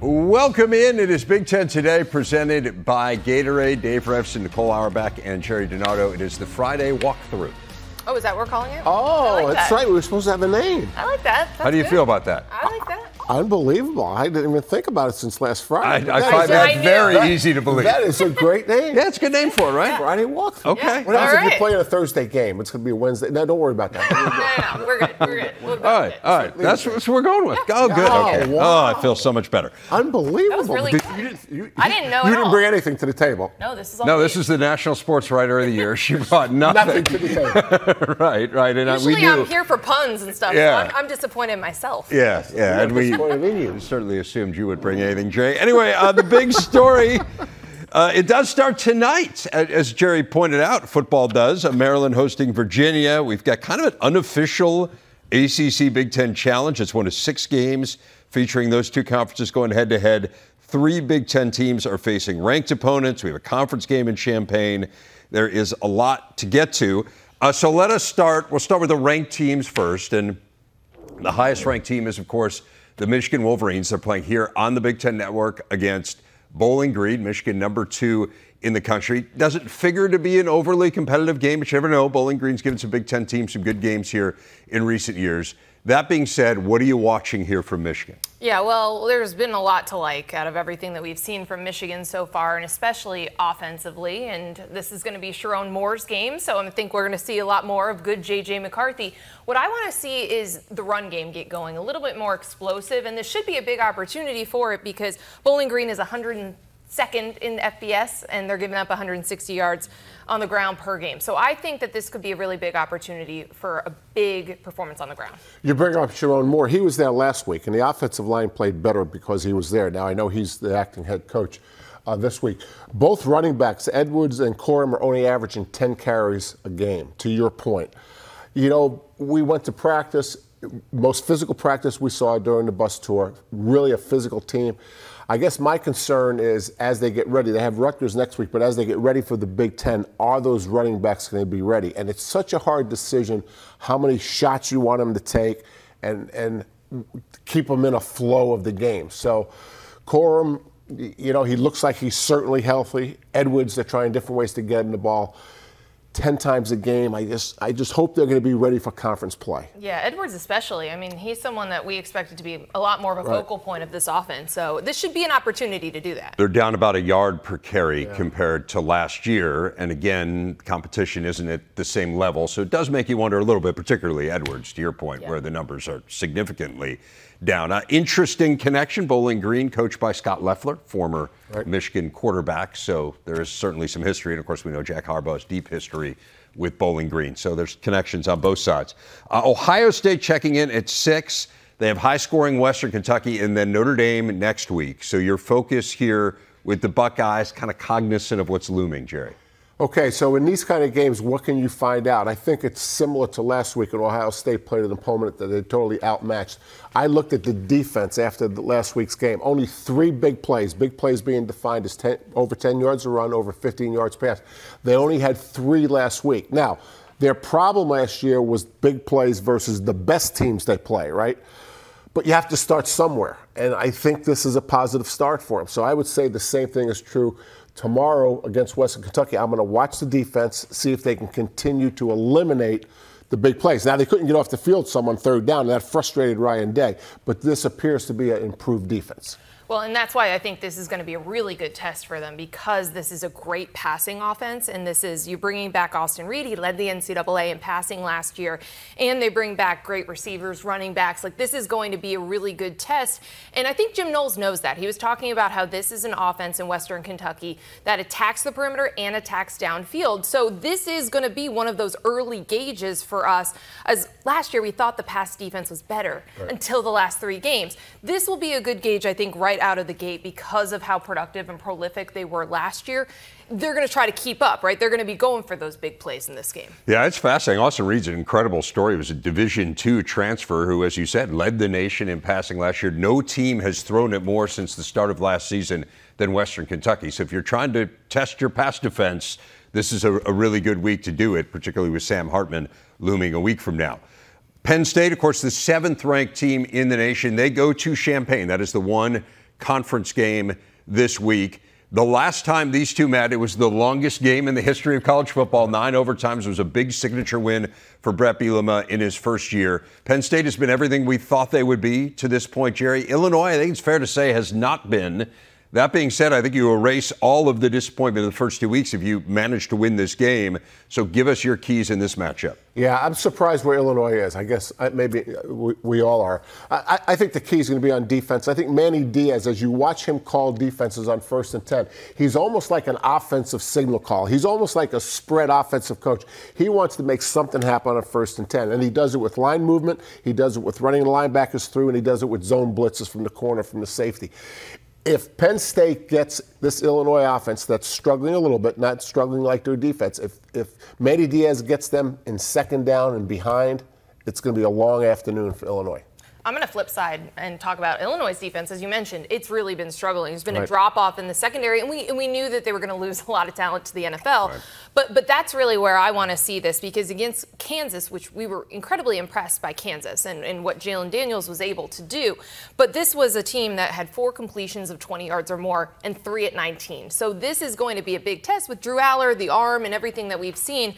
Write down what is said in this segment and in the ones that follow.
Welcome in. It is Big Ten Today, presented by Gatorade. Dave Revson, Nicole Auerbach, and Jerry Donato. It is the Friday walkthrough. Oh, is that what we're calling it? Oh, like that's that. right. We were supposed to have a name. I like that. How do you feel about that? I like that. Unbelievable. I didn't even think about it since last Friday. I find that very easy to believe. That is a great name. Yeah, it's a good name for it, right? Friday walkthrough. Okay. What happens All if you right. play on a Thursday game? It's going to be a Wednesday. No, don't worry about that. No, we're good. We're good. We'll go All with right, it. all right. That's what we're going with. Oh, good. Oh, Okay. wow. Oh, I feel so much better. Unbelievable. That was really Did- good. you I didn't know You at didn't all. bring anything to the table. No, this is all No, me. this is the National Sports Writer of the Year. She brought nothing. Nothing to the table. Right. And Usually we knew. I'm here for puns and stuff, Yeah. so I'm disappointed in myself. Yeah, and we disappointed in you. certainly assumed you would bring anything, Jay. Anyway, the big story, it does start tonight, as Jerry pointed out. Football does. Maryland hosting Virginia. We've got kind of an unofficial ACC Big Ten Challenge. It's one of 6 games featuring those two conferences going head-to-head. 3 Big Ten teams are facing ranked opponents. We have a conference game in Champaign. There is a lot to get to. So let us start. We'll start with the ranked teams first. And the highest ranked team is, of course, the Michigan Wolverines. They're playing here on the Big Ten Network against Bowling Green, Michigan #2 in the country. Doesn't figure to be an overly competitive game, but you never know. Bowling Green's given some Big Ten teams some good games here in recent years. That being said, what are you watching here from Michigan? Yeah, well, there's been a lot to like out of everything that we've seen from Michigan so far, and especially offensively. And this is going to be Sharon Moore's game, so I think we're going to see a lot more of good J.J. McCarthy. What I want to see is the run game get going, a little bit more explosive, and this should be a big opportunity for it because Bowling Green is 102nd in FBS, and they're giving up 160 yards on the ground per game. So I think that this could be a really big opportunity for a big performance on the ground. You bring up Sharon Moore. He was there last week, and the offensive line played better because he was there. Now, I know he's the acting head coach this week. Both running backs, Edwards and Corum, are only averaging 10 carries a game, to your point. You know, we went to practice, most physical practice we saw during the bus tour, really a physical team. I guess my concern is as they get ready, they have Rutgers next week, but as they get ready for the Big Ten, are those running backs going to be ready? And it's such a hard decision how many shots you want them to take and keep them in a flow of the game. So Corum, you know, he looks like he's certainly healthy. Edwards, they're trying different ways to get him the ball 10 times a game. I just hope they're going to be ready for conference play. Yeah, Edwards especially. I mean, he's someone that we expected to be a lot more of a focal point of this offense. So this should be an opportunity to do that. They're down about a yard per carry compared to last year. And again, competition isn't at the same level. So it does make you wonder a little bit, particularly Edwards, to your point, where the numbers are significantly down. Interesting connection. Bowling Green, coached by Scott Loeffler, former Michigan quarterback. So there is certainly some history. And of course, we know Jack Harbaugh's deep history with Bowling Green. So there's connections on both sides. Ohio State checking in at 6. They have high-scoring Western Kentucky and then Notre Dame next week. So your focus here with the Buckeyes, kind of cognizant of what's looming, Jerry. Okay, so in these kind of games, what can you find out? I think it's similar to last week when Ohio State played an opponent that they totally outmatched. I looked at the defense after the last week's game. Only 3 big plays being defined as over 10 yards a run, over 15 yards pass. They only had 3 last week. Now, their problem last year was big plays versus the best teams they play, right? But you have to start somewhere, and I think this is a positive start for them. So I would say the same thing is true tomorrow against Western Kentucky. I'm going to watch the defense, see if they can continue to eliminate the big plays. Now, they couldn't get off the field some on 3rd down, and that frustrated Ryan Day, but this appears to be an improved defense. Well, and that's why I think this is going to be a really good test for them because this is a great passing offense, and this is you bringing back Austin Reed. He led the NCAA in passing last year, and they bring back great receivers, running backs. Like, this is going to be a really good test, and I think Jim Knowles knows that. He was talking about how this is an offense in Western Kentucky that attacks the perimeter and attacks downfield. So this is going to be one of those early gauges for us. As last year, we thought the pass defense was better until the last 3 games. This will be a good gauge, I think, right out of the gate because of how productive and prolific they were last year. They're going to try to keep up, right? They're going to be going for those big plays in this game. Yeah, it's fascinating. Austin Reed's an incredible story. He was a Division II transfer who, as you said, led the nation in passing last year. No team has thrown it more since the start of last season than Western Kentucky. So if you're trying to test your pass defense, this is a really good week to do it, particularly with Sam Hartman looming a week from now. Penn State, of course, the 7th-ranked team in the nation. They go to Champaign. That is the one conference game this week. The last time these two met, it was the longest game in the history of college football. 9 overtimes. It was a big signature win for Brett Bielema in his first year. Penn State has been everything we thought they would be to this point, Jerry. Illinois, I think it's fair to say, has not been. That being said, I think you erase all of the disappointment of the first 2 weeks if you manage to win this game. So give us your keys in this matchup. Yeah, I'm surprised where Illinois is. I guess maybe we all are. I think the key is going to be on defense. I think Manny Diaz, as you watch him call defenses on 1st and 10, he's almost like an offensive signal call. He's almost like a spread offensive coach. He wants to make something happen on 1st and 10, and he does it with line movement. He does it with running the linebackers through, and he does it with zone blitzes from the corner, from the safety. If Penn State gets this Illinois offense that's struggling a little bit, not struggling like their defense, if Manny Diaz gets them in 2nd down and behind, it's going to be a long afternoon for Illinois. I'm going to flip side and talk about Illinois' defense. As you mentioned, it's really been struggling. There's been a drop-off in the secondary, and we knew that they were going to lose a lot of talent to the NFL. Right. But that's really where I want to see this, because against Kansas, which we were incredibly impressed by Kansas and what Jalen Daniels was able to do, but this was a team that had 4 completions of 20 yards or more and 3 at 19. So this is going to be a big test with Drew Aller, the arm, and everything that we've seen.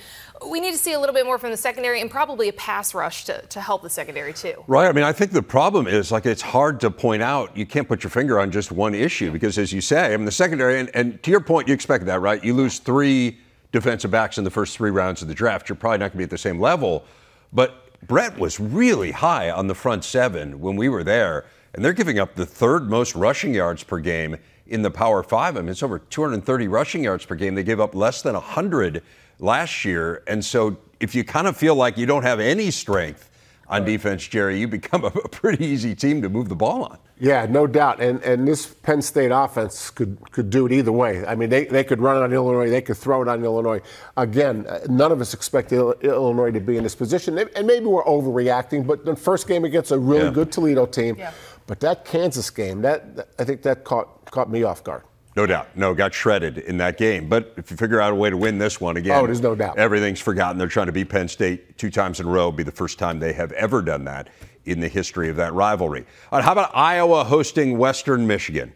We need to see a little bit more from the secondary and probably a pass rush to help the secondary too. Right. I mean, I think the problem is, like, it's hard to point out. You can't put your finger on just one issue because, as you say, I mean, the secondary, and to your point, you expect that, right? You lose 3 defensive backs in the first 3 rounds of the draft. You're probably not going to be at the same level. But Brett was really high on the front 7 when we were there, and they're giving up the 3rd most rushing yards per game in the Power 5. I mean, it's over 230 rushing yards per game. They gave up less than 100 last year. And so if you kind of feel like you don't have any strength on defense, Jerry, you become a pretty easy team to move the ball on. Yeah, no doubt. And this Penn State offense could do it either way. I mean, they could run it on Illinois. They could throw it on Illinois. Again, none of us expect Illinois to be in this position. And maybe we're overreacting, but the first game against a really good Toledo team. Yeah. But that Kansas game, I think that caught me off guard. No doubt. No, got shredded in that game. But if you figure out a way to win this one again, there's no doubt. Everything's forgotten. They're trying to beat Penn State 2 times in a row. It'll be the first time they have ever done that in the history of that rivalry. All right, how about Iowa hosting Western Michigan?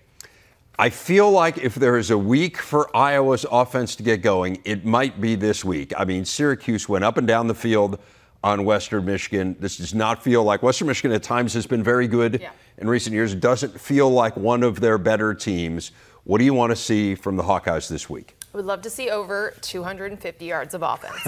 I feel like if there is a week for Iowa's offense to get going, it might be this week. I mean, Syracuse went up and down the field on Western Michigan. This does not feel like Western Michigan at times has been very good in recent years. It doesn't feel like one of their better teams. What do you want to see from the Hawkeyes this week? I would love to see over 250 yards of offense.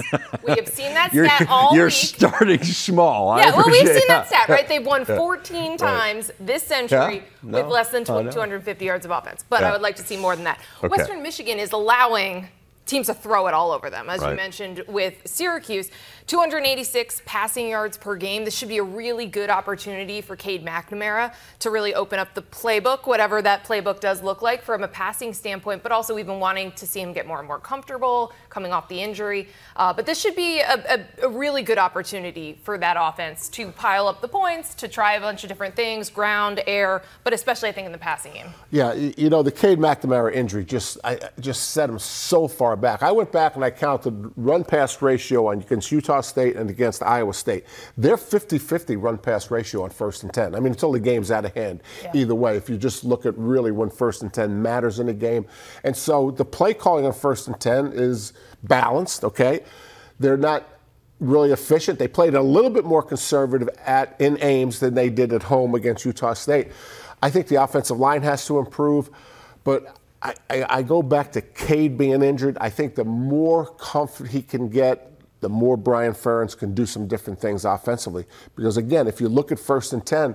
We have seen that stat all week. You're starting small. Yeah, well, we've seen that stat, right? They've won 14 times this century with less than 250 yards of offense. But I would like to see more than that. Okay. Western Michigan is allowing teams to throw it all over them. As you mentioned with Syracuse, 286 passing yards per game. This should be a really good opportunity for Cade McNamara to really open up the playbook, whatever that playbook does look like from a passing standpoint. But also we've been wanting to see him get more and more comfortable coming off the injury. But this should be a really good opportunity for that offense to pile up the points, to try a bunch of different things, ground, air, but especially I think in the passing game. Yeah, you know, the Cade McNamara injury just set him so far back. I went back and I counted run-pass ratio against Utah State and against Iowa State. They're 50-50 run-pass ratio on 1st and 10. I mean, until the game's out of hand either way, if you just look at really when 1st and 10 matters in a game. And so the play calling on 1st and 10 is balanced, okay? They're not really efficient. They played a little bit more conservative in Ames than they did at home against Utah State. I think the offensive line has to improve, but I go back to Cade being injured. I think the more comfort he can get, the more Brian Ferentz can do some different things offensively. Because, again, if you look at 1st and 10,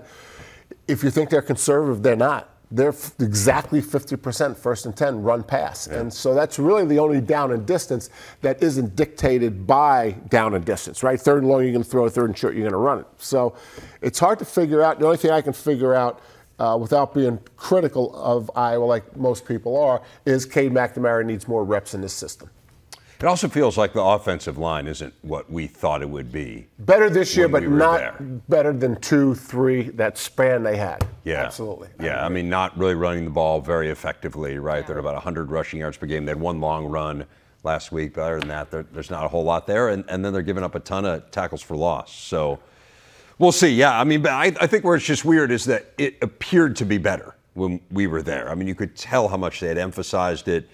if you think they're conservative, they're not. They're exactly 50% 1st and 10 run pass. Yeah. And so that's really the only down and distance that isn't dictated by down and distance, right? 3rd and long, you're going to throw it, 3rd and short, you're going to run it. So it's hard to figure out. The only thing I can figure out without being critical of Iowa like most people are, is Cade McNamara needs more reps in this system. It also feels like the offensive line isn't what we thought it would be. Better this year, but not better than 2, 3, that span they had. Yeah. Absolutely. Yeah, I mean, not really running the ball very effectively, right? They're about 100 rushing yards per game. They had one long run last week, but other than that, there's not a whole lot there. And then they're giving up a ton of tackles for loss. So we'll see. Yeah, I mean, but I think where it's just weird is that it appeared to be better when we were there. I mean, you could tell how much they had emphasized it.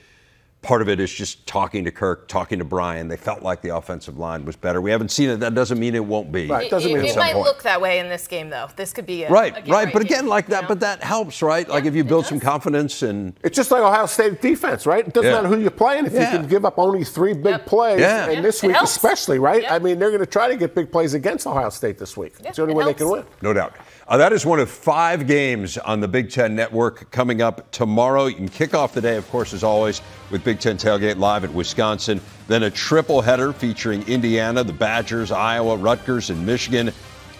Part of it is just talking to Kirk, talking to Brian. They felt like the offensive line was better. We haven't seen it. That doesn't mean it won't be. Right. It might look that way in this game, though. This could be a right. But again, game, like that. know? But that helps, right? Yeah, like if you build some confidence and it's just like Ohio State defense, right? It doesn't matter who you're playing if you can give up only 3 big plays. Yeah. And this week especially, right? I mean, they're going to try to get big plays against Ohio State this week. It's the only way they can win. No doubt. That is one of 5 games on the Big Ten Network coming up tomorrow. You can kick off the day, of course, as always, with Big Ten Tailgate live at Wisconsin. Then a triple header featuring Indiana, the Badgers, Iowa, Rutgers, and Michigan.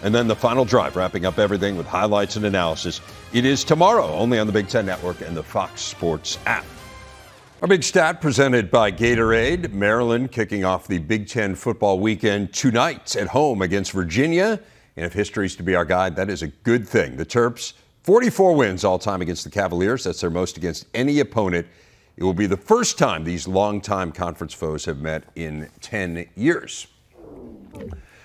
And then the final drive, wrapping up everything with highlights and analysis. It is tomorrow, only on the Big Ten Network and the Fox Sports app. Our big stat presented by Gatorade. Maryland kicking off the Big Ten football weekend tonight at home against Virginia. And if history's to be our guide, that is a good thing. The Terps, 44 wins all-time against the Cavaliers. That's their most against any opponent. It will be the first time these longtime conference foes have met in 10 years.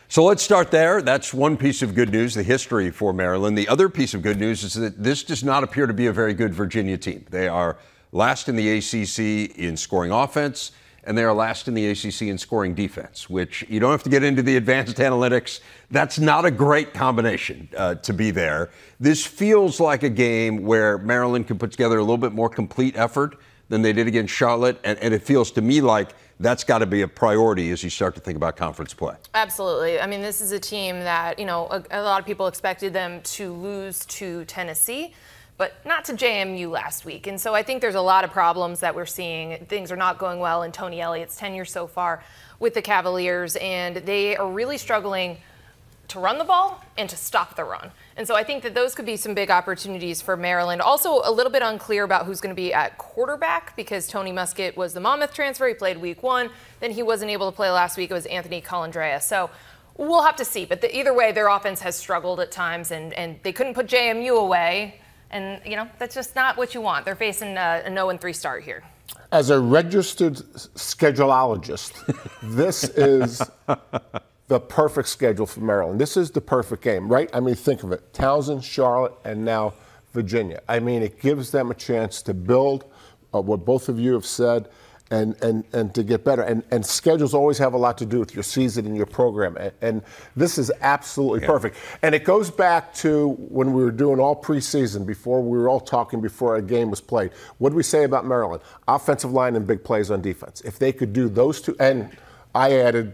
So let's start there. That's one piece of good news, the history for Maryland. The other piece of good news is that this does not appear to be a very good Virginia team. They are last in the ACC in scoring offense, and they are last in the ACC in scoring defense, which you don't have to get into the advanced analytics. That's not a great combination to be there. This feels like a game where Maryland can put together a little bit more complete effort than they did against Charlotte, and it feels to me like that's got to be a priority as you start to think about conference play. Absolutely. I mean, this is a team that, a lot of people expected them to lose to Tennessee, but not to JMU last week. And so I think there's a lot of problems that we're seeing. Things are not going well in Tony Elliott's tenure so far with the Cavaliers, and they are really struggling to run the ball and to stop the run. And so I think that those could be some big opportunities for Maryland. Also, a little bit unclear about who's going to be at quarterback because Tony Muskett was the Monmouth transfer. He played week 1. Then he wasn't able to play last week. It was Anthony Colandrea. So we'll have to see. But either way, their offense has struggled at times, and they couldn't put JMU away. And, that's just not what you want. They're facing a 0-3 start here. As a registered schedulologist, this is the perfect schedule for Maryland. This is the perfect game, right? I mean, think of it. Towson, Charlotte, and now Virginia. I mean, it gives them a chance to build what both of you have said and to get better. And schedules always have a lot to do with your season and your program. And this is absolutely perfect. And it goes back to when we were doing all preseason, before we were all talking before a game was played. What did we say about Maryland? Offensive line and big plays on defense. If they could do those two, and I added,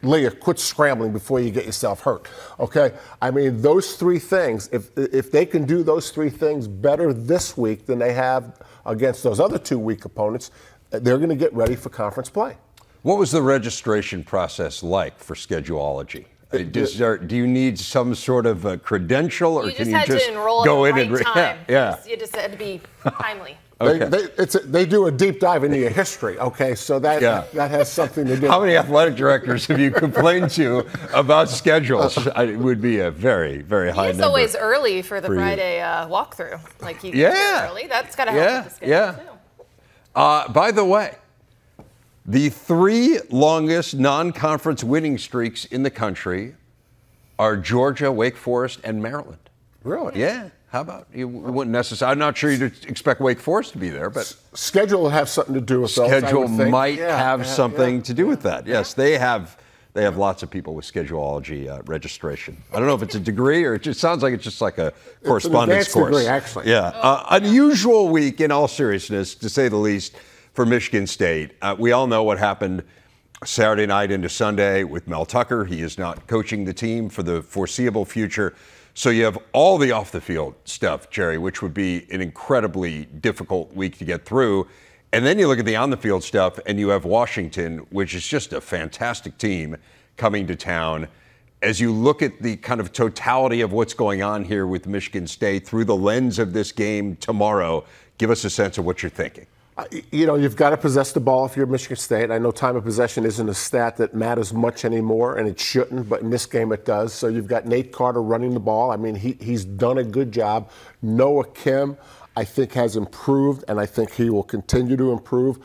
Leah, quit scrambling before you get yourself hurt. Okay? I mean, those 3 things, if they can do those 3 things better this week than they have against those other 2 weak opponents, they're going to get ready for conference play. What was the registration process like for Scheduleology? Do you need some sort of a credential, or can you just go in and time? Yeah. You just had to be timely. Okay. They do a deep dive into your history, okay? So that has something to do. How many athletic directors have you complained to about schedules? It would be a very, very high number. It's always early for the Friday walkthrough. Like you get early. That's got to help with the schedule, too. By the way, the 3 longest non-conference winning streaks in the country are Georgia, Wake Forest, and Maryland. Really? Yeah. How about you? Wouldn't necessarily. I'm not sure you'd expect Wake Forest to be there, but schedule will have something to do with those. Schedule might have something to do with that. Yes, they have. They have lots of people with Scheduleology registration. I don't know if it's a degree or it just sounds like it's just like a correspondence course. Degree, actually. Yeah. Unusual week, in all seriousness, to say the least, for Michigan State. We all know what happened Saturday night into Sunday with Mel Tucker. He is not coaching the team for the foreseeable future. So you have all the off-the-field stuff, Jerry, which would be an incredibly difficult week to get through. And then you look at the on-the-field stuff, and you have Washington, which is just a fantastic team coming to town. As you look at the kind of totality of what's going on here with Michigan State through the lens of this game tomorrow, give us a sense of what you're thinking. You've got to possess the ball if you're Michigan State. I know time of possession isn't a stat that matters much anymore, and it shouldn't, but in this game it does. So you've got Nate Carter running the ball. I mean, he's done a good job. Noah Kim, I think, has improved, and I think he will continue to improve.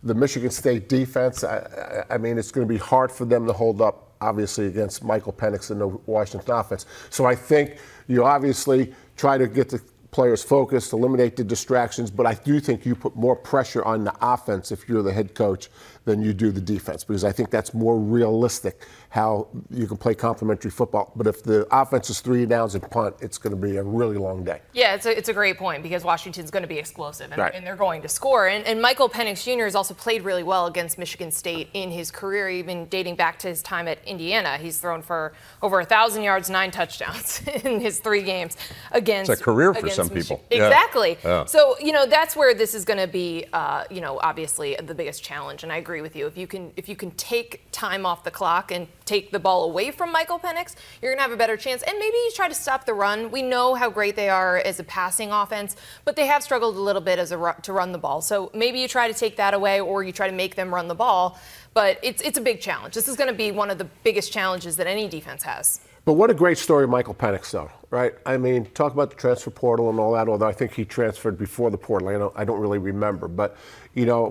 The Michigan State defense, I mean, it's going to be hard for them to hold up, obviously, against Michael Penix and the Washington offense. So I think you obviously try to get the players focused, eliminate the distractions, but I do think you put more pressure on the offense if you're the head coach than you do the defense, because I think that's more realistic how you can play complementary football. But if the offense is 3 downs and punt, it's going to be a really long day. Yeah, it's a great point, because Washington's going to be explosive, and, right. and they're going to score. And Michael Penix Jr. has also played really well against Michigan State in his career, even dating back to his time at Indiana. He's thrown for over 1,000 yards, 9 touchdowns in his 3 games against. It's a career for some people. Exactly. Yeah. So, that's where this is going to be, obviously the biggest challenge. And I agree with you. If you can take time off the clock and take the ball away from Michael Penix, you're going to have a better chance. And maybe you try to stop the run. We know how great they are as a passing offense, but they have struggled a little bit to run the ball. So maybe you try to take that away, or you try to make them run the ball. But it's a big challenge. This is going to be one of the biggest challenges that any defense has. But what a great story, Michael Penix, though, right? I mean, talk about the transfer portal and all that, although I think he transferred before the portal. I don't really remember. But,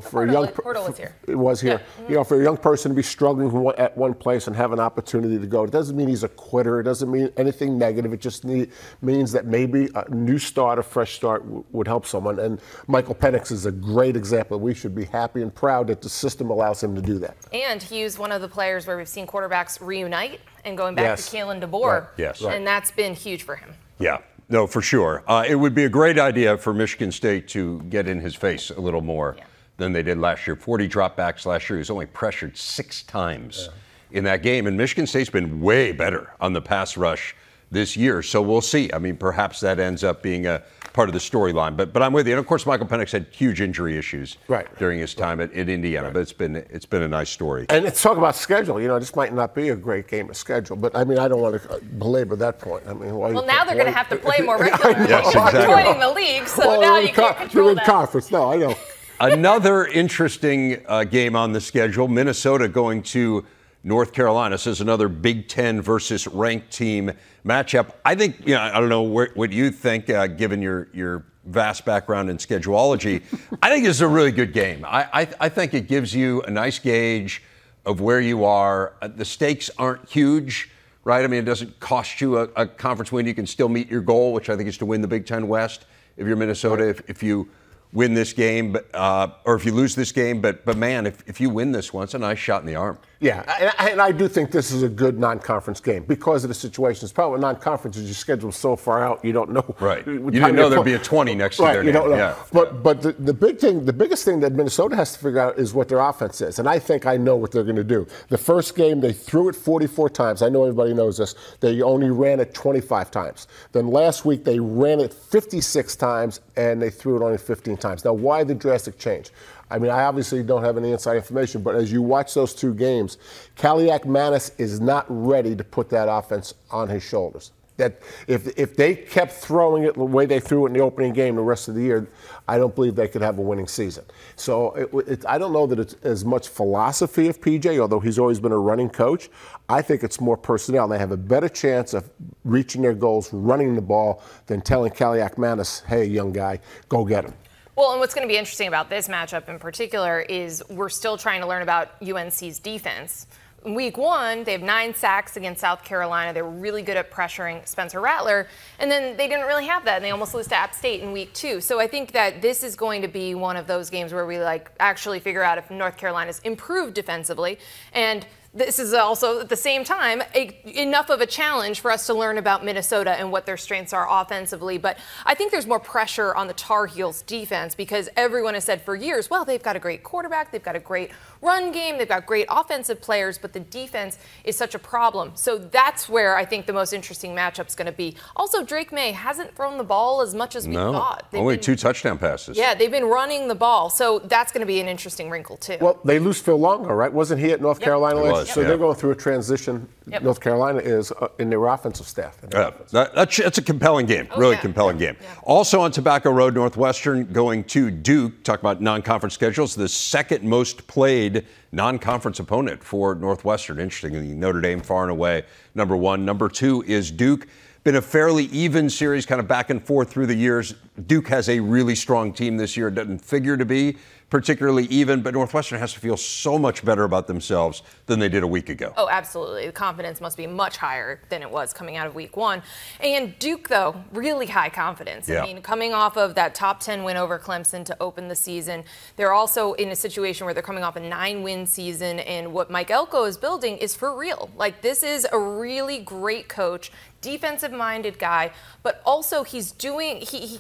for a young portal was here. It was here. Yeah. For a young person to be struggling at one place and have an opportunity to go, it doesn't mean he's a quitter. It doesn't mean anything negative. It just means that maybe a new start, a fresh start would help someone. And Michael Penix is a great example. We should be happy and proud that the system allows him to do that. And he's one of the players where we've seen quarterbacks reunite and going back to Kalen DeBoer. Right. Yes. And that's been huge for him. Yeah. No, for sure. It would be a great idea for Michigan State to get in his face a little more than they did last year. 40 dropbacks last year. He was only pressured 6 times in that game. And Michigan State's been way better on the pass rush this year. So we'll see. I mean, perhaps that ends up being a part of the storyline. But I'm with you. And of course, Michael Penix had huge injury issues during his time at Indiana. But it's been a nice story. And let's talk about schedule. This might not be a great game of schedule, but I mean, I don't want to belabor that point. I mean, now they're going to have to play more regularly. Yes, exactly. Joining the league, so now you can't control that. Conference. No, I know. Another interesting game on the schedule, Minnesota going to North Carolina. This is another Big Ten versus ranked team matchup. I think, I don't know what you think, given your vast background in schedulology. I think this is a really good game. I think it gives you a nice gauge of where you are. The stakes aren't huge, right? I mean, it doesn't cost you a conference win. You can still meet your goal, which I think is to win the Big Ten West if you're Minnesota, if you win this game, or if you lose this game. But man, if you win this one, it's a nice shot in the arm. Yeah, and I do think this is a good non-conference game because of the situation. It's probably with non-conference is your schedule so far out you don't know. Right. You didn't know there'd be a 20 next to their name. You don't know. Yeah. But the biggest thing that Minnesota has to figure out is what their offense is, and I think I know what they're going to do. The first game they threw it 44 times. I know everybody knows this. They only ran it 25 times. Then last week they ran it 56 times and they threw it only 15 times. Now, why the drastic change? I mean, I obviously don't have any inside information, but as you watch those 2 games, Kaliak-Manis is not ready to put that offense on his shoulders. That if they kept throwing it the way they threw it in the opening game the rest of the year, I don't believe they could have a winning season. So I don't know that it's as much philosophy of PJ, although he's always been a running coach. I think it's more personnel. They have a better chance of reaching their goals running the ball than telling Kaliak-Manis, hey, young guy, go get him. Well, and what's going to be interesting about this matchup in particular is we're still trying to learn about UNC's defense. In week 1, they have 9 sacks against South Carolina. They were really good at pressuring Spencer Rattler. And then they didn't really have that, and they almost lose to App State in week 2. So I think that this is going to be one of those games where we actually figure out if North Carolina's improved defensively. And this is also, at the same time, enough of a challenge for us to learn about Minnesota and what their strengths are offensively. But I think there's more pressure on the Tar Heels defense because everyone has said for years, well, they've got a great quarterback, they've got a great run game, they've got great offensive players, but the defense is such a problem. So that's where I think the most interesting matchup's going to be. Also, Drake May hasn't thrown the ball as much as we thought. Only 2 touchdown passes. Yeah, they've been running the ball. So that's going to be an interesting wrinkle, too. Well, they lose Phil Longo, right? Wasn't he at North Carolina last year? So they're going through a transition. North Carolina is in their offensive staff. That's a compelling game, compelling game. Yeah. Also on Tobacco Road, Northwestern going to Duke. Talk about non-conference schedules. The second most played non-conference opponent for Northwestern. Interestingly, Notre Dame far and away number 1. Number 2 is Duke. Been a fairly even series, kind of back and forth through the years. Duke has a really strong team this year. It doesn't figure to be particularly even, but Northwestern has to feel so much better about themselves than they did a week ago. Oh, absolutely. The confidence must be much higher than it was coming out of week one. And Duke, though, really high confidence. Yeah. I mean, coming off of that top 10 win over Clemson to open the season, they're also in a situation where they're coming off a 9-win season, and what Mike Elko is building is for real. Like, this is a really great coach, defensive-minded guy, but also he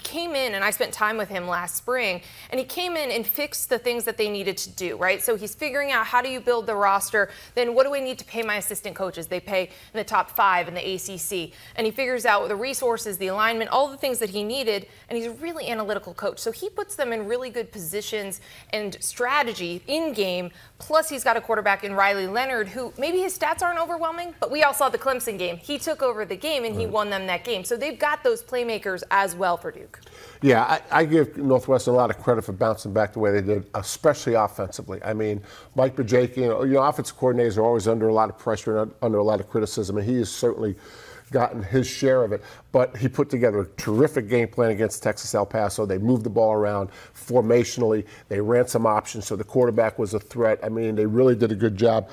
came in, and I spent time with him last spring, and he came in and fixed the things that they needed to do, right? So he's figuring out, how do you build the roster? Then what do I need to pay my assistant coaches? They pay in the top 5 in the ACC. And he figures out the resources, the alignment, all the things that he needed, and he's a really analytical coach. So he puts them in really good positions and strategy in game, plus he's got a quarterback in Riley Leonard, who maybe his stats aren't overwhelming, but we all saw the Clemson game. He took over the game, and he won them that game. So they've got those playmakers as well for Duke. Yeah, I give Northwestern a lot of credit for bouncing back the way they did, especially offensively. I mean, Mike Bajakian, offensive coordinators are always under a lot of pressure and under a lot of criticism, and he has certainly gotten his share of it. But he put together a terrific game plan against Texas El Paso. They moved the ball around formationally. They ran some options, so the quarterback was a threat. I mean, they really did a good job.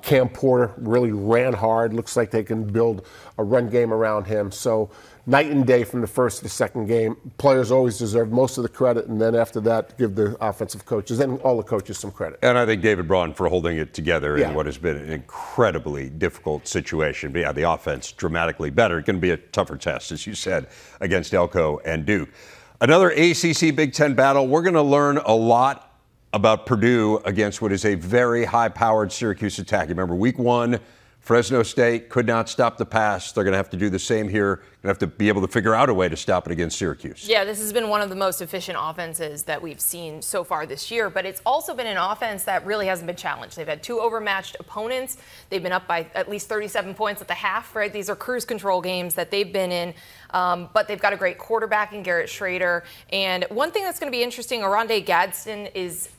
Cam Porter really ran hard. Looks like they can build a run game around him. So night and day from the first to the second game. Players always deserve most of the credit, and then after that, give the offensive coaches and all the coaches some credit. And I think David Braun for holding it together Yeah. in what has been an incredibly difficult situation. But yeah, the offense dramatically better. It's going to be a tougher test, as you said, against Elko and Duke. Another ACC Big Ten battle. We're going to learn a lot about Purdue against what is a very high-powered Syracuse attack. You remember week one, Fresno State could not stop the pass. They're going to have to do the same here. Going to have to be able to figure out a way to stop it against Syracuse. Yeah, this has been one of the most efficient offenses that we've seen so far this year, but it's also been an offense that really hasn't been challenged. They've had 2 overmatched opponents. They've been up by at least 37 points at the half, right? These are cruise control games that they've been in, but they've got a great quarterback in Garrett Schrader. And one thing that's going to be interesting, Oronde Gadsden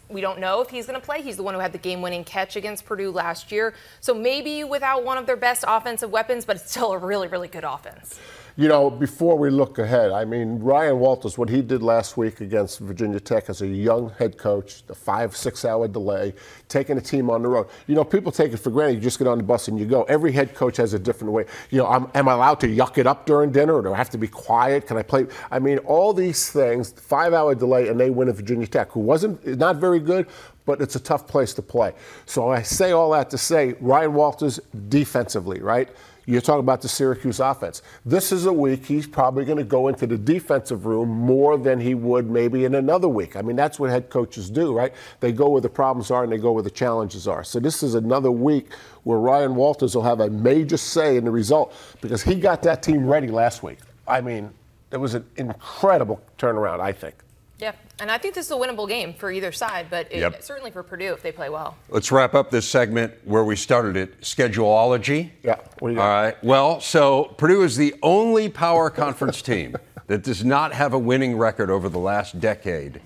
we don't know if he's going to play. He's the one who had the game-winning catch against Purdue last year. So maybe without one of their best offensive weapons, but it's still a really, really good offense. Before we look ahead, I mean, Ryan Walters, what he did last week against Virginia Tech as a young head coach, the 5-6 hour delay, taking a team on the road. People take it for granted. You just get on the bus and you go. Every head coach has a different way. Am I allowed to yuck it up during dinner, or do I have to be quiet? Can I play? I mean, all these things, 5-hour delay, and they win at Virginia Tech, who not very good, but it's a tough place to play. So I say all that to say, Ryan Walters defensively, right? You're talking about the Syracuse offense. This is a week he's probably going to go into the defensive room more than he would maybe in another week. I mean, that's what head coaches do, right? They go where the problems are and they go where the challenges are. So this is another week where Ryan Walters will have a major say in the result, because he got that team ready last week. I mean, it was an incredible turnaround, I think. Yeah, and I think this is a winnable game for either side, but certainly for Purdue if they play well. Let's wrap up this segment where we started it, scheduleology. Yeah. What do you got? All right. Well, so Purdue is the only power conference team that does not have a winning record over the last decade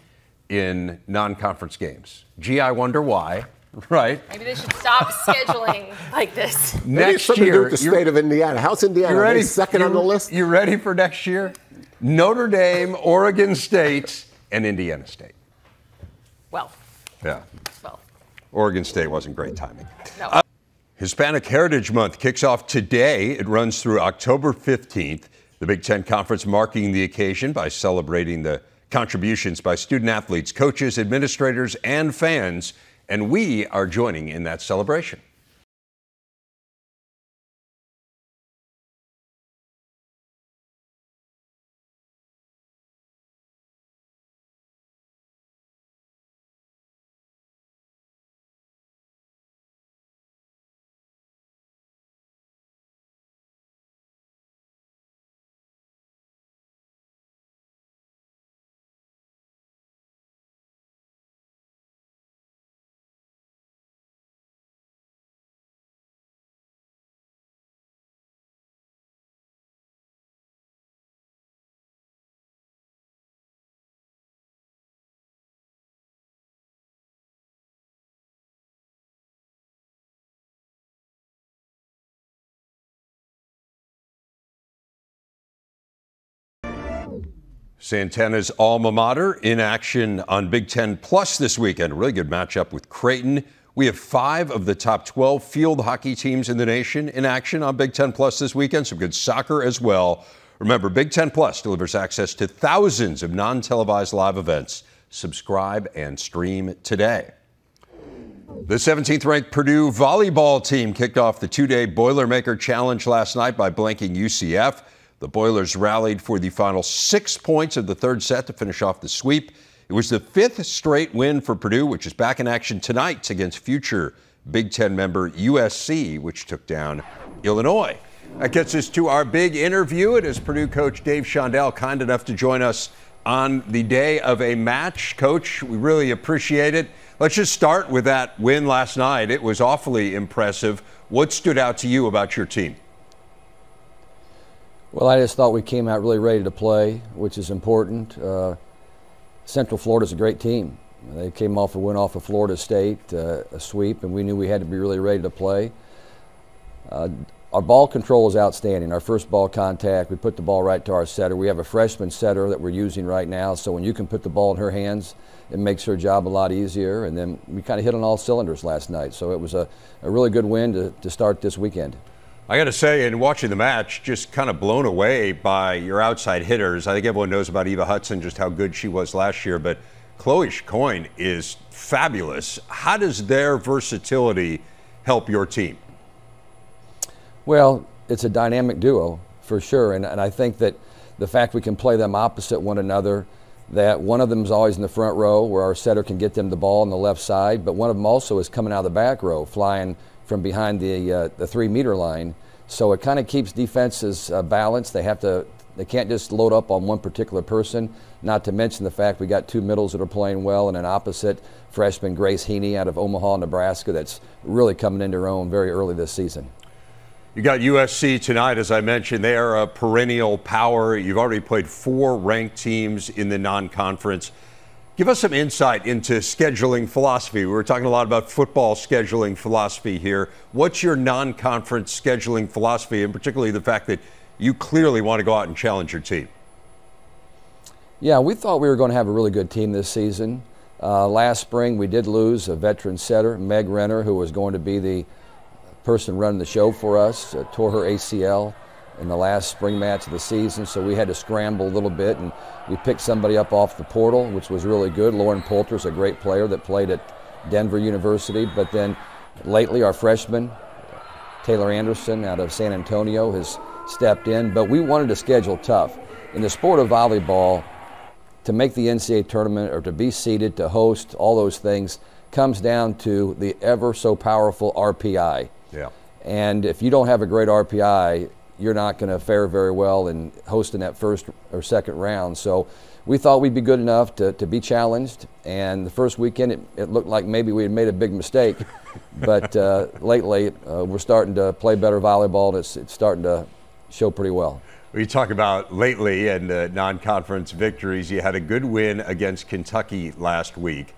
in non-conference games. Gee, I wonder why. Right. Maybe they should stop scheduling like this. Next year, year, the state of Indiana. How's Indiana? You ready? Second on the list? You ready for next year? Notre Dame, Oregon State, and Indiana State. Well. Yeah. Well. Oregon State wasn't great timing. No. Hispanic Heritage Month kicks off today. It runs through October 15th. The Big Ten Conference marking the occasion by celebrating the contributions by student athletes, coaches, administrators, and fans. And we are joining in that celebration. Santana's alma mater in action on Big Ten Plus this weekend. A really good matchup with Creighton. We have 5 of the top 12 field hockey teams in the nation in action on Big Ten Plus this weekend. Some good soccer as well. Remember, Big Ten Plus delivers access to thousands of non-televised live events. Subscribe and stream today. The 17th-ranked Purdue volleyball team kicked off the 2-day Boilermaker Challenge last night by blanking UCF. The Boilers rallied for the final 6 points of the third set to finish off the sweep. It was the 5th straight win for Purdue, which is back in action tonight against future Big Ten member USC, which took down Illinois. That gets us to our big interview. It is Purdue coach Dave Shondell, kind enough to join us on the day of a match. Coach, we really appreciate it. Let's just start with that win last night. It was awfully impressive. What stood out to you about your team? Well, I just thought we came out really ready to play, which is important. Central Florida's a great team. They came off a win off of Florida State, a sweep, and we knew we had to be really ready to play. Our ball control is outstanding. Our first ball contact, we put the ball right to our setter. We have a freshman setter that we're using right now, so when you can put the ball in her hands, it makes her job a lot easier. And then we kind of hit on all cylinders last night, so it was a really good win to start this weekend. I got to say, in watching the match, just kind of blown away by your outside hitters. I think everyone knows about Eva Hudson, just how good she was last year, but Chloe Chacoin is fabulous. How does their versatility help your team? Well, it's a dynamic duo for sure, and I think that the fact we can play them opposite one another, that one of them is always in the front row where our setter can get them the ball on the left side, but one of them also is coming out of the back row, flying from behind the 3-meter line. So it kind of keeps defenses balanced. They can't just load up on one particular person, not to mention the fact we got 2 middles that are playing well and an opposite freshman, Grace Heaney, out of Omaha, Nebraska, that's really coming into her own very early this season. You got USC tonight, as I mentioned. They are a perennial power. You've already played 4 ranked teams in the non-conference. Give us some insight into scheduling philosophy. We were talking a lot about football scheduling philosophy here. What's your non-conference scheduling philosophy, and particularly the fact that you clearly want to go out and challenge your team? Yeah, we thought we were going to have a really good team this season. Last spring, we did lose a veteran setter, Meg Renner, who was going to be the person running the show for us, tore her ACL in the last spring match of the season, so we had to scramble a little bit, and we picked somebody up off the portal, which was really good. Lauren Poulter's a great player that played at Denver University, but then lately our freshman, Taylor Anderson out of San Antonio, has stepped in, but we wanted to schedule tough. In the sport of volleyball, to make the NCAA tournament or to be seeded, to host, all those things, comes down to the ever so powerful RPI. Yeah. And if you don't have a great RPI, you're not going to fare very well in hosting that first or second round. So we thought we'd be good enough to be challenged. And the first weekend, it looked like maybe we had made a big mistake. But lately, we're starting to play better volleyball, and it's starting to show pretty well. We talk about lately and non-conference victories. You had a good win against Kentucky last week.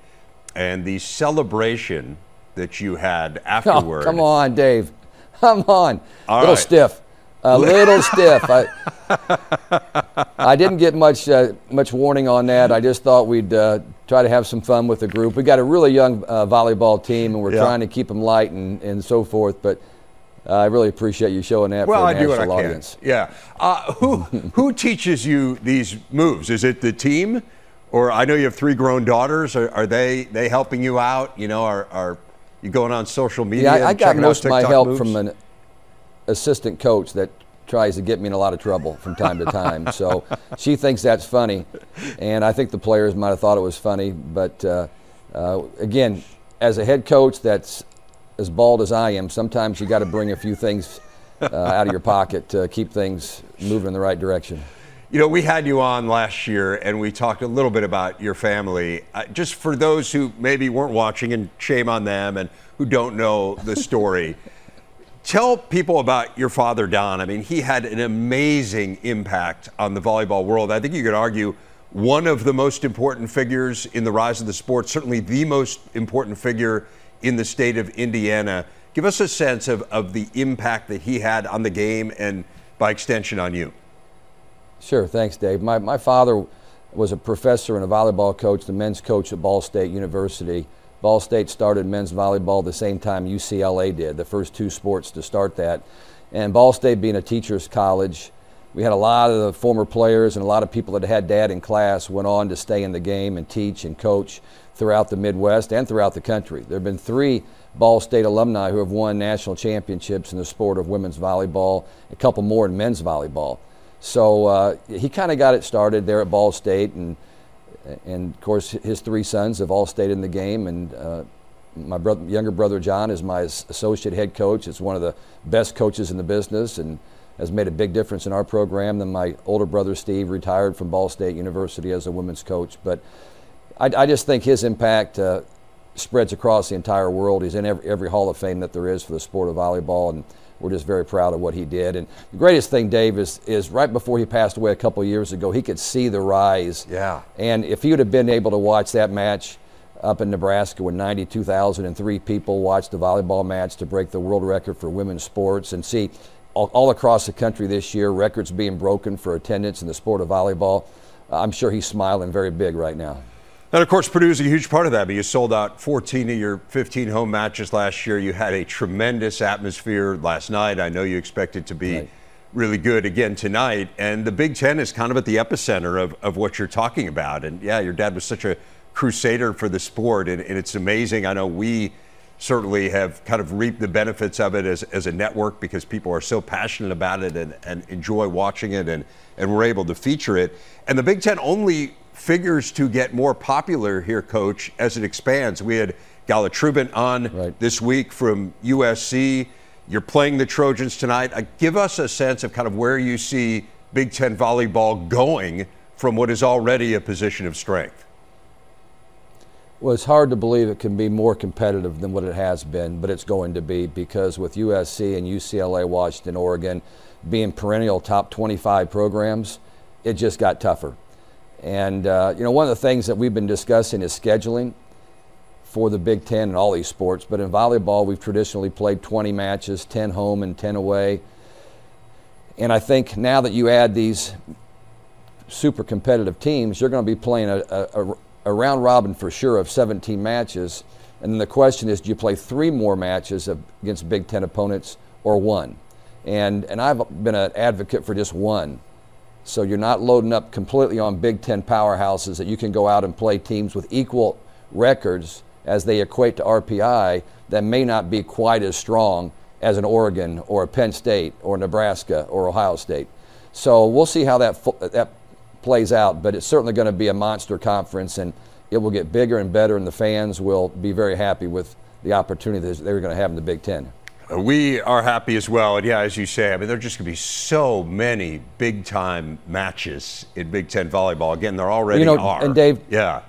And the celebration that you had afterward. Oh, come on, Dave. Come on. All little right. Stiff. A little stiff. I didn't get much warning on that. I just thought we'd try to have some fun with the group. We got a really young volleyball team, and we're trying to keep them light and so forth. But I really appreciate you showing that for a national audience. Yeah. Who teaches you these moves? Is it the team? Or I know you have 3 grown daughters. Are they helping you out? You know, are you going on social media? Yeah, I got most of my help moves? from an assistant coach that tries to get me in a lot of trouble from time to time. So she thinks that's funny, and I think the players might have thought it was funny. But again, as a head coach that's as bald as I am, sometimes you got to bring a few things out of your pocket to keep things moving in the right direction. You know, we had you on last year, and we talked a little bit about your family. Just for those who maybe weren't watching, and shame on them, and who don't know the story, tell people about your father, Don. I mean, he had an amazing impact on the volleyball world. I think you could argue one of the most important figures in the rise of the sport, certainly the most important figure in the state of Indiana. Give us a sense of the impact that he had on the game and, by extension, on you. Sure, thanks, Dave. My father was a professor and a volleyball coach, the men's coach at Ball State University. Ball State started men's volleyball the same time UCLA did, the first two sports to start that. And Ball State being a teacher's college, we had a lot of the former players and a lot of people that had dad in class went on to stay in the game and teach and coach throughout the Midwest and throughout the country. There have been 3 Ball State alumni who have won national championships in the sport of women's volleyball, a couple more in men's volleyball. So he kind of got it started there at Ball State, and of course his 3 sons have all stayed in the game, and my younger brother John is my associate head coach. It's one of the best coaches in the business and has made a big difference in our program. Then my older brother Steve retired from Ball State University as a women's coach. But I just think his impact spreads across the entire world. He's in every Hall of Fame that there is for the sport of volleyball, and we're just very proud of what he did. And the greatest thing, Dave, is right before he passed away a couple of years ago, he could see the rise. Yeah. And if he would have been able to watch that match up in Nebraska when 92,003 people watched the volleyball match to break the world record for women's sports, and see all across the country this year records being broken for attendance in the sport of volleyball, I'm sure he's smiling very big right now. And of course, Purdue is a huge part of that. But you sold out 14 of your 15 home matches last year. You had a tremendous atmosphere last night. I know you expect it to be really good again tonight. And the Big Ten is kind of at the epicenter of what you're talking about. And yeah, your dad was such a crusader for the sport, and it's amazing. I know we certainly have kind of reaped the benefits of it as a network because people are so passionate about it and enjoy watching it, and we're able to feature it. And the Big Ten only figures to get more popular here, Coach, as it expands. We had Gala Trubin on this week from USC. You're playing the Trojans tonight. Give us a sense of kind of where you see Big Ten volleyball going from what is already a position of strength. Well, it's hard to believe it can be more competitive than what it has been, but it's going to be, because with USC and UCLA, Washington, Oregon being perennial top 25 programs, it just got tougher. And, you know, one of the things that we've been discussing is scheduling for the Big Ten and all these sports. But in volleyball, we've traditionally played 20 matches, 10 home and 10 away. And I think now that you add these super competitive teams, you're going to be playing a round robin for sure of 17 matches. And then the question is, do you play 3 more matches against Big Ten opponents or 1? And I've been an advocate for just 1. So you're not loading up completely on Big Ten powerhouses, that you can go out and play teams with equal records as they equate to RPI that may not be quite as strong as an Oregon or a Penn State or Nebraska or Ohio State. So we'll see how that plays out, but it's certainly going to be a monster conference, and it will get bigger and better, and the fans will be very happy with the opportunity that they're going to have in the Big Ten. We are happy as well. And yeah, as you say, I mean, there are just going to be so many big-time matches in Big Ten volleyball. Again, there already are. And Dave, yeah,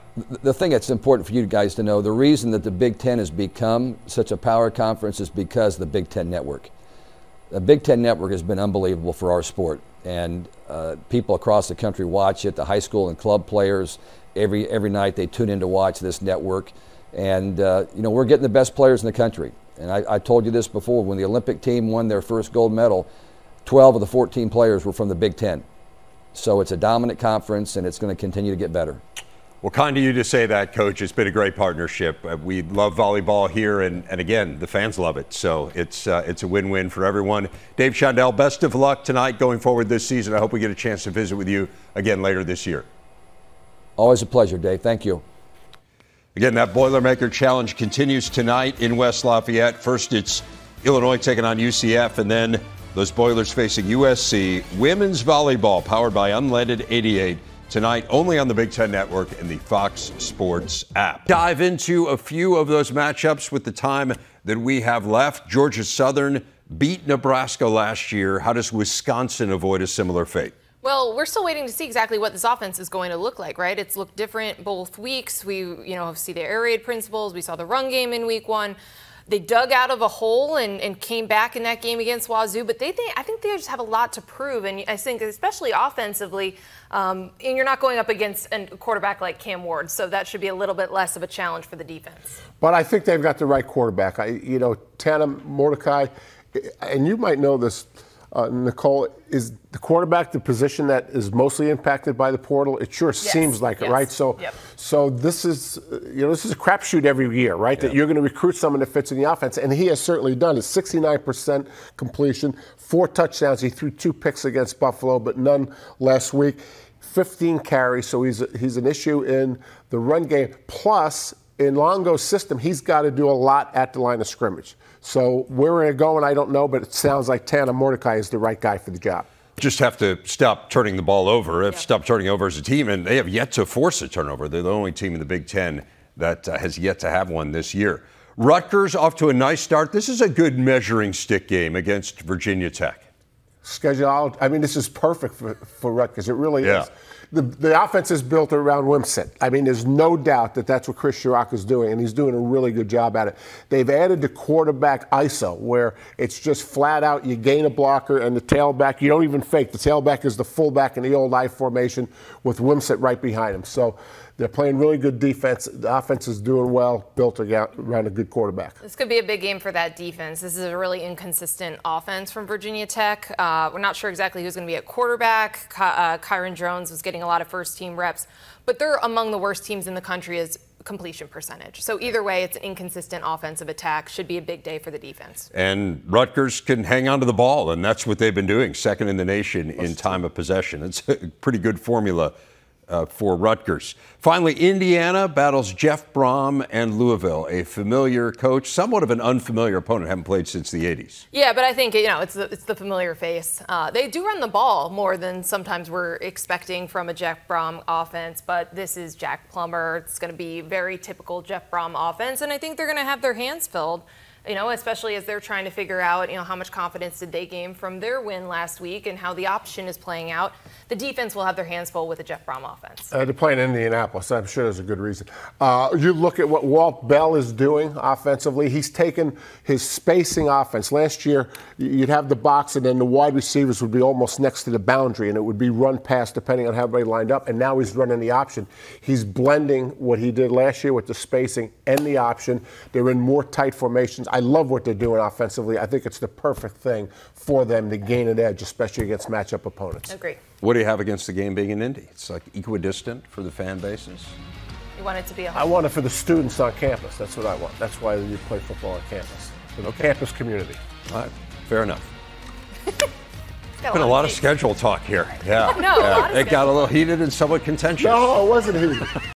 the thing that's important for you guys to know, the reason that the Big Ten has become such a power conference is because of the Big Ten Network. The Big Ten Network has been unbelievable for our sport, and people across the country watch it. The high school and club players, every night they tune in to watch this network. And, you know, we're getting the best players in the country. And I told you this before, when the Olympic team won their first gold medal, 12 of the 14 players were from the Big Ten. So it's a dominant conference, and it's going to continue to get better. Well, kind of you to say that, Coach. It's been a great partnership. We love volleyball here, and again, the fans love it. So it's a win-win for everyone. Dave Shondell, best of luck tonight going forward this season. I hope we get a chance to visit with you again later this year. Always a pleasure, Dave. Thank you. Again, that Boilermaker Challenge continues tonight in West Lafayette. First, it's Illinois taking on UCF, and then those Boilers facing USC. Women's volleyball powered by Unleaded 88 tonight, only on the Big Ten Network and the Fox Sports app. Dive into a few of those matchups with the time that we have left. Georgia Southern beat Nebraska last year. How does Wisconsin avoid a similar fate? Well, we're still waiting to see exactly what this offense is going to look like, right? It's looked different both weeks. We, see the air raid principles. We saw the run game in week 1. They dug out of a hole and came back in that game against Wazoo, but I think they just have a lot to prove. And I think especially offensively, and you're not going up against a quarterback like Cam Ward, so that should be a little bit less of a challenge for the defense. But I think they've got the right quarterback. Tana Mordecai, and you might know this, Nicole, is the quarterback the position that is mostly impacted by the portal? It sure seems like it, right? So, so this is, this is a crapshoot every year, right? That you're going to recruit someone that fits in the offense, and he has certainly done it. 69% completion, 4 touchdowns. He threw 2 picks against Buffalo, but none last week. 15 carries, so he's an issue in the run game. Plus, in Longo's system, he's got to do a lot at the line of scrimmage. So where we're going, I don't know, but it sounds like Tana Mordecai is the right guy for the job. Just have to stop turning the ball over, stop turning over as a team, and they have yet to force a turnover. They're the only team in the Big Ten that has yet to have one this year. Rutgers off to a nice start. This is a good measuring stick game against Virginia Tech. Schedule, I mean, this is perfect for Rutgers. It really is. The offense is built around Wimsatt. I mean, there's no doubt that that's what Chris Sherrock is doing, and he's doing a really good job at it. They've added the quarterback ISO, where it's just flat out, you gain a blocker, and the tailback, you don't even fake. The tailback is the fullback in the old I formation with Wimsatt right behind him. So they're playing really good defense. The offense is doing well, built around a good quarterback. This could be a big game for that defense. This is a really inconsistent offense from Virginia Tech. We're not sure exactly who's going to be at quarterback. Kyron Jones was getting a lot of first-team reps, but they're among the worst teams in the country as completion percentage. So either way, it's an inconsistent offensive attack. Should be a big day for the defense. And Rutgers can hang on to the ball, and that's what they've been doing, second in the nation in time of possession. It's a pretty good formula for Rutgers. Finally, Indiana battles Jeff Brom and Louisville, a familiar coach, somewhat of an unfamiliar opponent. Haven't played since the 80s. Yeah, but I think it's the familiar face. They do run the ball more than sometimes we're expecting from a Jeff Brom offense, but this is Jack Plummer. It's going to be very typical Jeff Brom offense, and I think they're going to have their hands filled. Especially as they're trying to figure out, how much confidence did they gain from their win last week and how the option is playing out. The defense will have their hands full with the Jeff Brom offense. They're playing Indianapolis. I'm sure there's a good reason. You look at what Walt Bell is doing offensively. He's taken his spacing offense. Last year, you'd have the box, and then the wide receivers would be almost next to the boundary, and it would be run pass depending on how everybody lined up. And now he's running the option. He's blending what he did last year with the spacing and the option. They're in more tight formations. I love what they're doing offensively. I think it's the perfect thing for them to gain an edge, especially against matchup opponents. Agree. What do you have against the game being in Indy? It's like equidistant for the fan bases. You want it to be I want it for the students on campus. That's what I want. That's why you play football on campus. For the campus community. All right. Fair enough. Been a lot of schedule talk here. Yeah. No, it got a little heated and somewhat contentious. No, it wasn't heated.